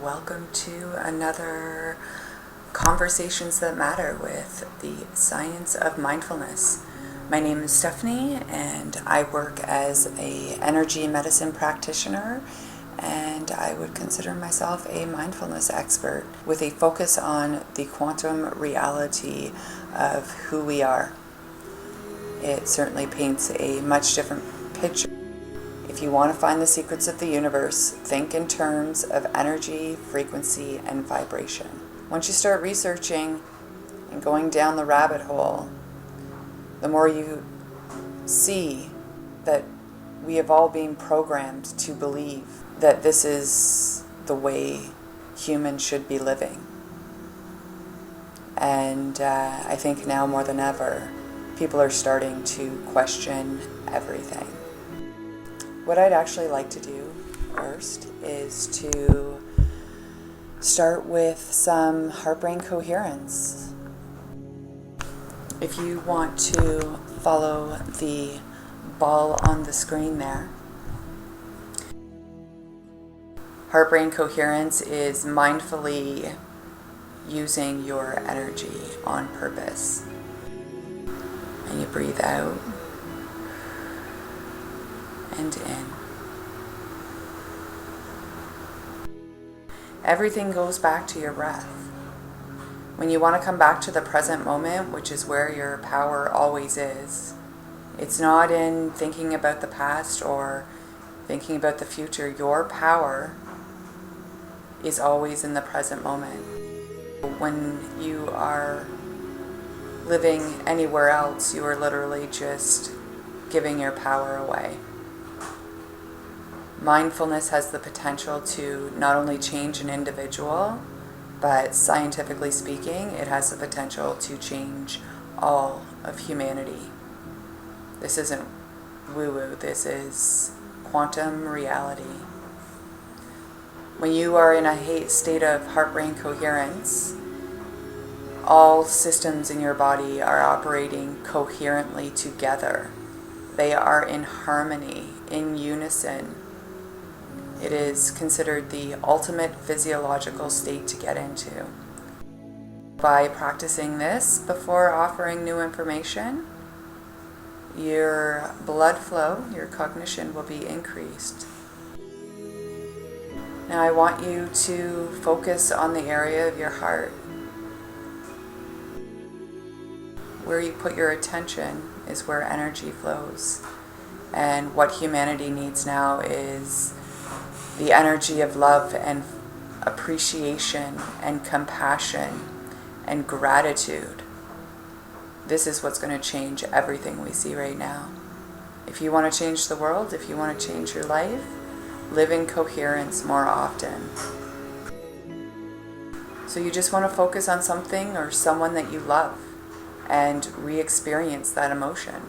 welcome to another Conversations That Matter with the Science of Mindfulness. My name is Stephanie and I work as an energy medicine practitioner, and I would consider myself a mindfulness expert with a focus on the quantum reality of who we are. It certainly paints a much different picture. If you want to find the secrets of the universe, think in terms of energy, frequency, and vibration. Once you start researching and going down the rabbit hole, the more you see that we have all been programmed to believe that this is the way humans should be living. And I think now more than ever, people are starting to question everything. What I'd actually like to do first is to start with some heart-brain coherence. If you want to follow the ball on the screen there, heart-brain coherence is mindfully using your energy on purpose. And you breathe out and in. Everything goes back to your breath. When you want to come back to the present moment, which is where your power always is, it's not in thinking about the past or thinking about the future. Your power is always in the present moment. When you are living anywhere else, you are literally just giving your power away. Mindfulness has the potential to not only change an individual, but scientifically speaking, it has the potential to change all of humanity. This isn't woo-woo, this is quantum reality. When you are in a state of heart-brain coherence, all systems in your body are operating coherently together. They are in harmony, in unison. It is considered the ultimate physiological state to get into. By practicing this before offering new information, your blood flow, your cognition will be increased. Now I want you to focus on the area of your heart. Where you put your attention is where energy flows. And what humanity needs now is the energy of love and appreciation and compassion and gratitude. This is what's going to change everything we see right now. If you want to change the world, if you want to change your life, live in coherence more often. So you just want to focus on something or someone that you love and re-experience that emotion.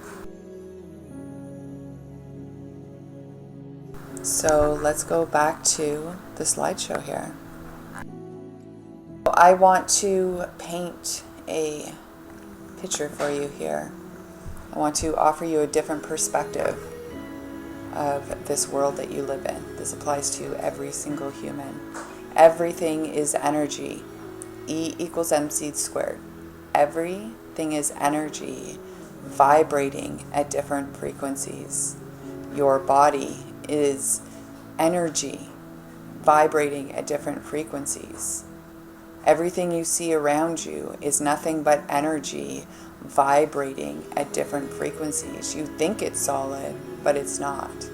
So let's go back to the slideshow here. I want to paint a picture for you here. I want to offer you a different perspective of this world that you live in. This applies to every single human. Everything is energy. E equals mc squared. Everything is energy vibrating at different frequencies. Your body is energy vibrating at different frequencies. Everything you see around you is nothing but energy vibrating at different frequencies. You think it's solid, but it's not.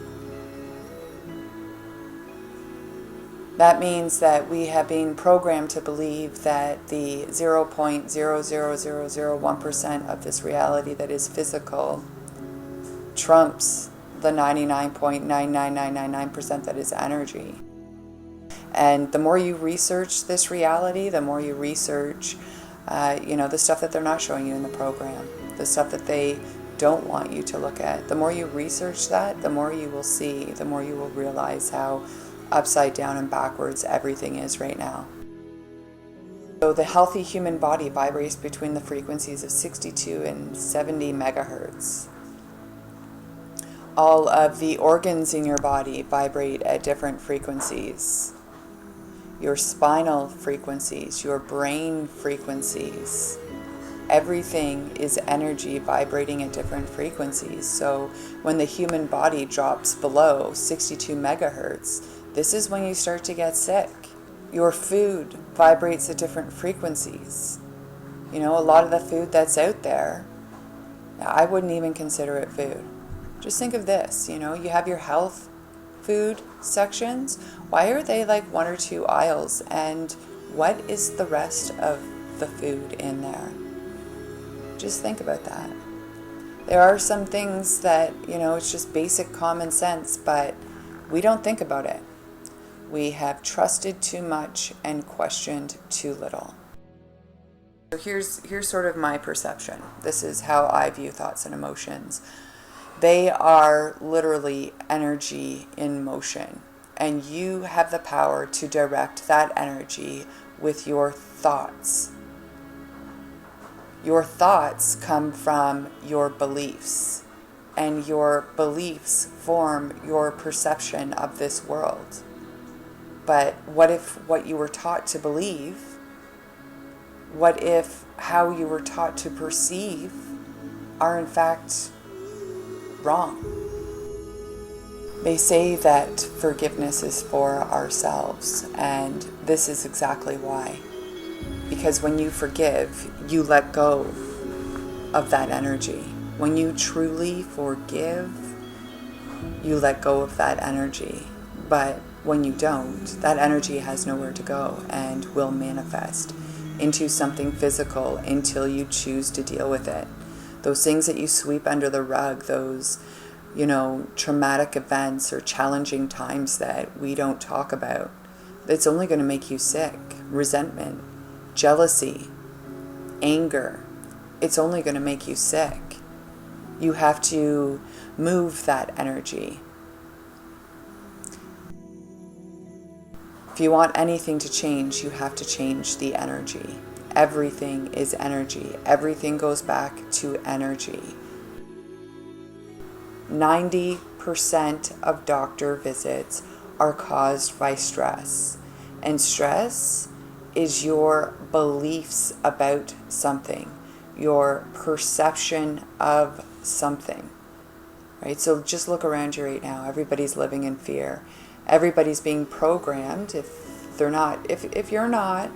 That means that we have been programmed to believe that the 0.00001% of this reality that is physical trumps the 99.99999% that is energy. And the more you research this reality, the more you research the stuff that they're not showing you in the program, the stuff that they don't want you to look at. The more you research that, the more you will see, the more you will realize how upside down and backwards everything is right now. So the healthy human body vibrates between the frequencies of 62 and 70 megahertz. All of the organs in your body vibrate at different frequencies. your spinal frequencies, your brain frequencies. Everything is energy vibrating at different frequencies. So when the human body drops below 62 megahertz, this is when you start to get sick. Your food vibrates at different frequencies. You know, a lot of the food that's out there, I wouldn't even consider it food. Just think of this, you know, you have your health food sections. Why are they like one or two aisles? And what is the rest of the food in there? Just think about that. There are some things that, you know, it's just basic common sense, but we don't think about it. We have trusted too much and questioned too little. So here's sort of my perception. This is how I view thoughts and emotions. They are literally energy in motion, and you have the power to direct that energy with your thoughts. Your thoughts come from your beliefs, and your beliefs form your perception of this world. But what if what you were taught to believe, what if how you were taught to perceive are in fact wrong? They say that forgiveness is for ourselves, and this is exactly why. Because when you forgive, you let go of that energy. When you truly forgive, you let go of that energy. But when you don't, that energy has nowhere to go and will manifest into something physical until you choose to deal with it. Those things that you sweep under the rug, those, you know, traumatic events or challenging times that we don't talk about, it's only going to make you sick. Resentment, jealousy, anger, it's only going to make you sick. You have to move that energy. If you want anything to change, you have to change the energy. Everything is energy. Everything goes back to energy. 90% of doctor visits are caused by stress. And stress is your beliefs about something, your perception of something, right? So just look around you right now. Everybody's living in fear. Everybody's being programmed. If you're not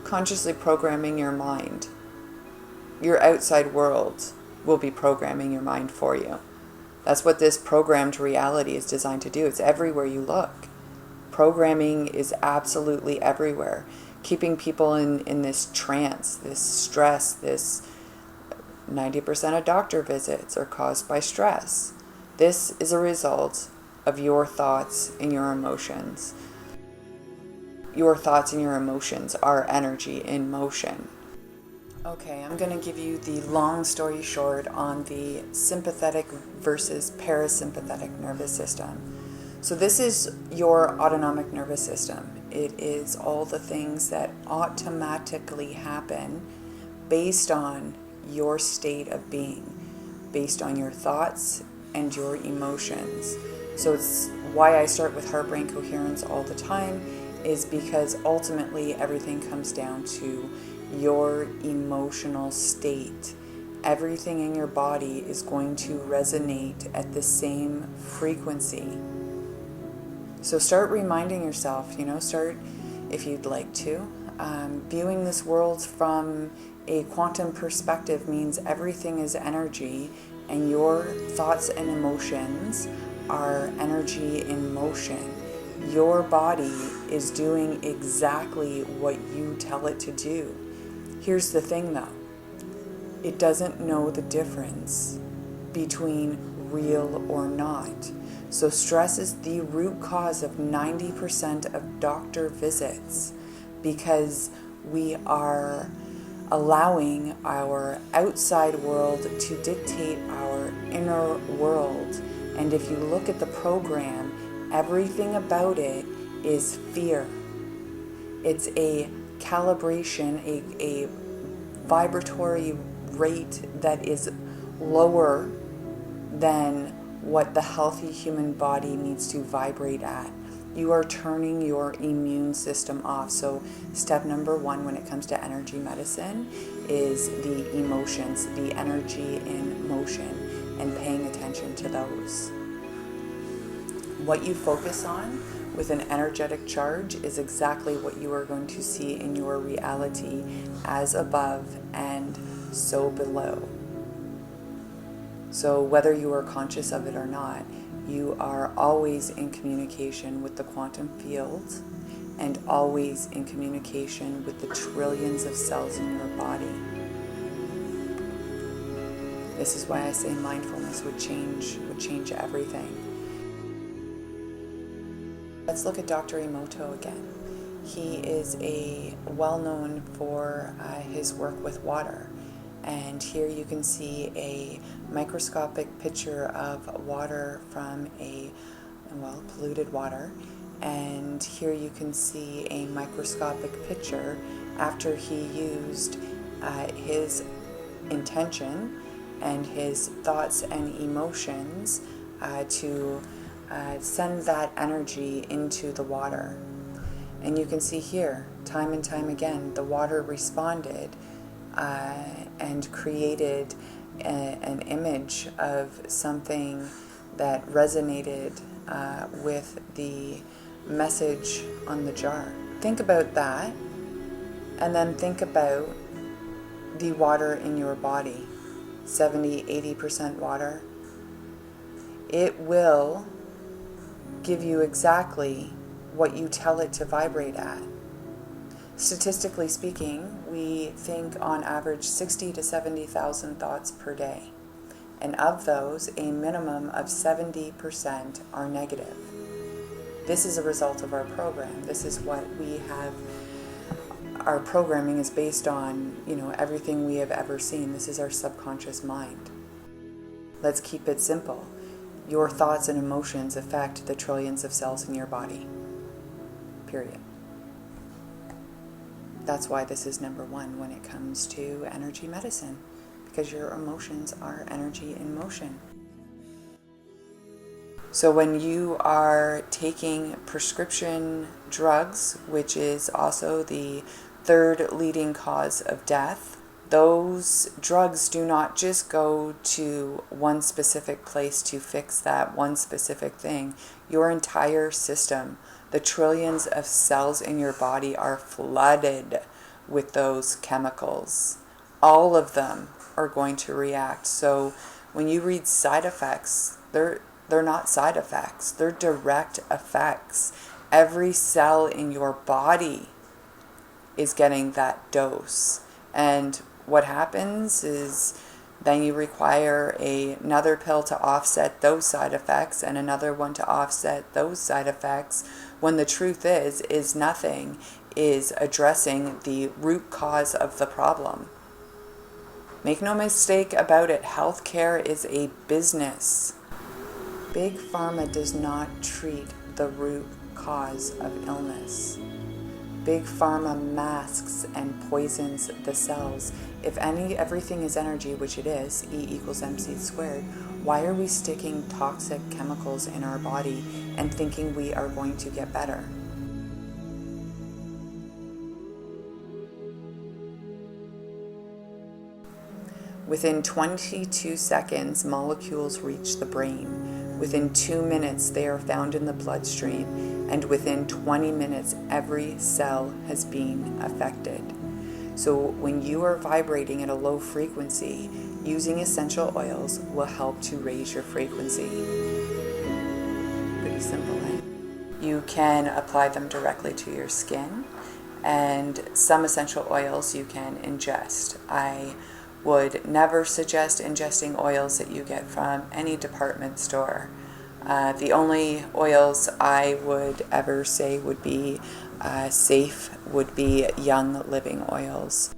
consciously programming your mind, your outside world will be programming your mind for you. That's what this programmed reality is designed to do. It's everywhere you look. Programming is absolutely everywhere, keeping people in this trance, this stress. This 90% of doctor visits are caused by stress. This is a result of your thoughts and your emotions. Your thoughts and your emotions are energy in motion. Okay, I'm going to give you the long story short on the sympathetic versus parasympathetic nervous system. So this is your autonomic nervous system. It is all the things that automatically happen based on your state of being, based on your thoughts and your emotions. So it's why I start with heart-brain coherence all the time, is because ultimately everything comes down to your emotional state. Everything in your body is going to resonate at the same frequency. So start reminding yourself, start, if you'd like to, viewing this world from a quantum perspective means everything is energy, and your thoughts and emotions are energy in motion. Your body is doing exactly what you tell it to do. Here's the thing though, it doesn't know the difference between real or not. So stress is the root cause of 90% of doctor visits, because we are allowing our outside world to dictate our inner world. And if you look at the program, everything about it is fear. It's a calibration, a vibratory rate that is lower than what the healthy human body needs to vibrate at. You are turning your immune system off. So step number one when it comes to energy medicine is the emotions, the energy in motion, and paying attention to those. What you focus on with an energetic charge is exactly what you are going to see in your reality, as above and so below. So whether you are conscious of it or not, you are always in communication with the quantum field and always in communication with the trillions of cells in your body. This is why I say mindfulness would change everything. Let's look at Dr. Emoto again. He is well-known for his work with water. And here you can see a microscopic picture of water from polluted water. And here you can see a microscopic picture after he used his intention and his thoughts and emotions to send that energy into the water. And you can see here, time and time again, the water responded and created an image of something that resonated with the message on the jar. Think about that, and then think about the water in your body. 70-80% water. It will give you exactly what you tell it to vibrate at. Statistically speaking, we think on average 60 to 70,000 thoughts per day. And of those, a minimum of 70% are negative. This is a result of our program. This is what we have. Our programming is based on, everything we have ever seen. This is our subconscious mind. Let's keep it simple. Your thoughts and emotions affect the trillions of cells in your body. Period. That's why this is number one when it comes to energy medicine, because your emotions are energy in motion. So when you are taking prescription drugs, which is also the third leading cause of death, those drugs do not just go to one specific place to fix that one specific thing. Your entire system, the trillions of cells in your body, are flooded with those chemicals. All of them are going to react. So when you read side effects, they're not side effects, they're direct effects. Every cell in your body is getting that dose. And what happens is then you require another pill to offset those side effects and another one to offset those side effects, when the truth is nothing is addressing the root cause of the problem. Make no mistake about it, healthcare is a business. Big Pharma does not treat the root cause of illness. Big Pharma masks and poisons the cells. If everything is energy, which it is, E equals MC squared, why are we sticking toxic chemicals in our body and thinking we are going to get better? Within 22 seconds, molecules reach the brain. Within 2 minutes, they are found in the bloodstream. And within 20 minutes, every cell has been affected. So when you are vibrating at a low frequency, using essential oils will help to raise your frequency. Pretty simple, eh? You can apply them directly to your skin, and some essential oils you can ingest. I would never suggest ingesting oils that you get from any department store. The only oils I would ever say would be safe would be Young Living oils.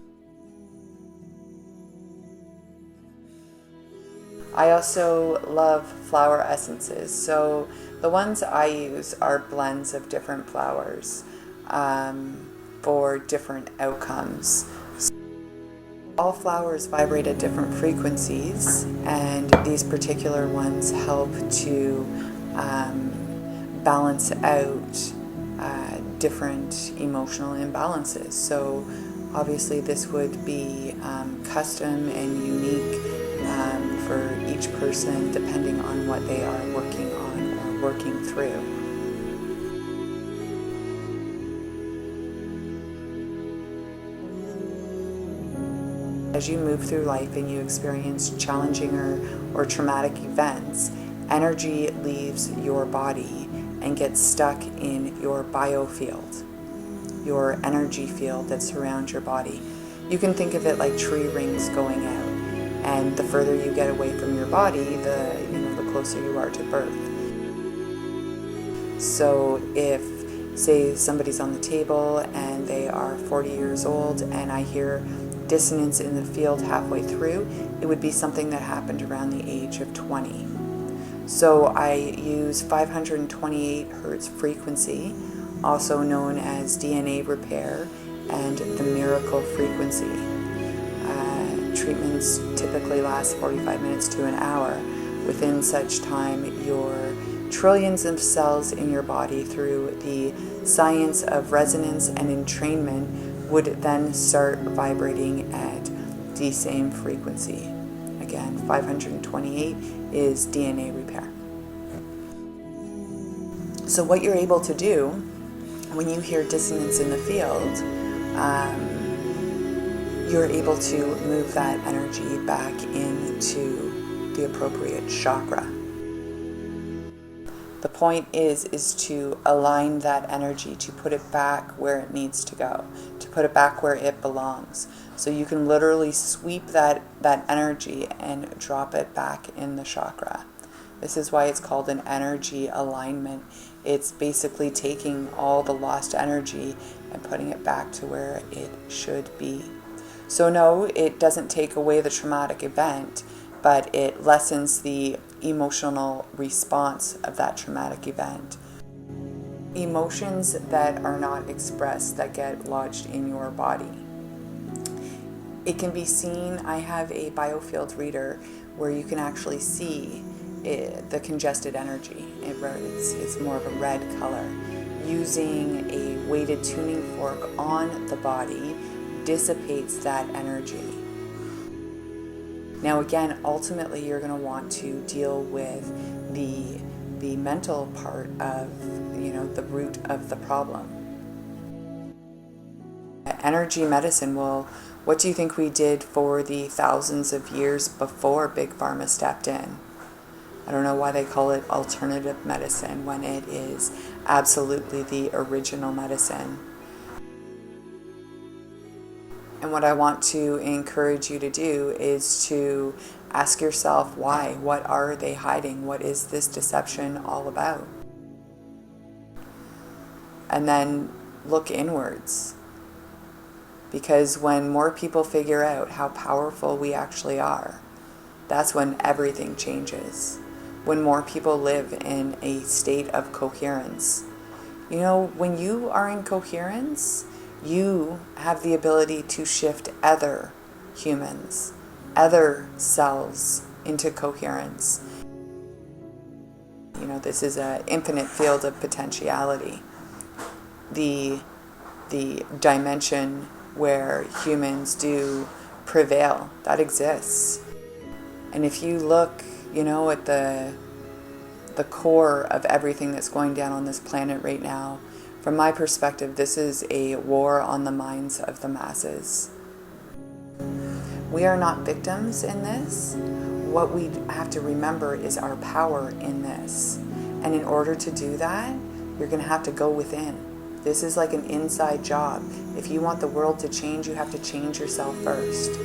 I also love flower essences. So the ones I use are blends of different flowers for different outcomes. All flowers vibrate at different frequencies, and these particular ones help to balance out different emotional imbalances. So obviously this would be custom and unique for each person depending on what they are working on or working through. As you move through life and you experience challenging or traumatic events, energy leaves your body and gets stuck in your biofield, your energy field that surrounds your body. You can think of it like tree rings going out, and the further you get away from your body, the closer you are to birth. So if, say, somebody's on the table and they are 40 years old and I hear dissonance in the field halfway through, it would be something that happened around the age of 20. So I use 528 hertz frequency, also known as DNA repair, and the miracle frequency. Treatments typically last 45 minutes to an hour. Within such time, your trillions of cells in your body, through the science of resonance and entrainment, would then start vibrating at the same frequency. Again, 528 is DNA repair. So what you're able to do when you hear dissonance in the field, you're able to move that energy back into the appropriate chakra. The point is to align that energy, to put it back where it needs to go, to put it back where it belongs. So you can literally sweep that energy and drop it back in the chakra. This is why it's called an energy alignment. It's basically taking all the lost energy and putting it back to where it should be. So no, it doesn't take away the traumatic event, but it lessens the emotional response of that traumatic event. Emotions that are not expressed, that get lodged in your body. It can be seen, I have a biofield reader where you can actually see the congested energy. It's more of a red color. Using a weighted tuning fork on the body dissipates that energy. Now again, ultimately you're going to want to deal with the mental part of, the root of the problem. Energy medicine, well, what do you think we did for the thousands of years before Big Pharma stepped in? I don't know why they call it alternative medicine when it is absolutely the original medicine. And what I want to encourage you to do is to ask yourself why. What are they hiding? What is this deception all about? And then look inwards. Because when more people figure out how powerful we actually are, that's when everything changes. When more people live in a state of coherence. When you are in coherence, you have the ability to shift other humans, other cells into coherence. This is an infinite field of potentiality. The dimension where humans do prevail, that exists. And if you look, at the core of everything that's going down on this planet right now, from my perspective, this is a war on the minds of the masses. We are not victims in this. What we have to remember is our power in this. And in order to do that, you're going to have to go within. This is like an inside job. If you want the world to change, you have to change yourself first.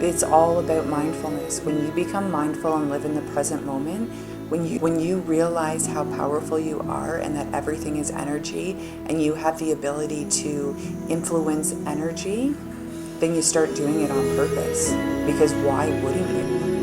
It's all about mindfulness. When you become mindful and live in the present moment, when you realize how powerful you are and that everything is energy and you have the ability to influence energy, then you start doing it on purpose. Because why wouldn't you?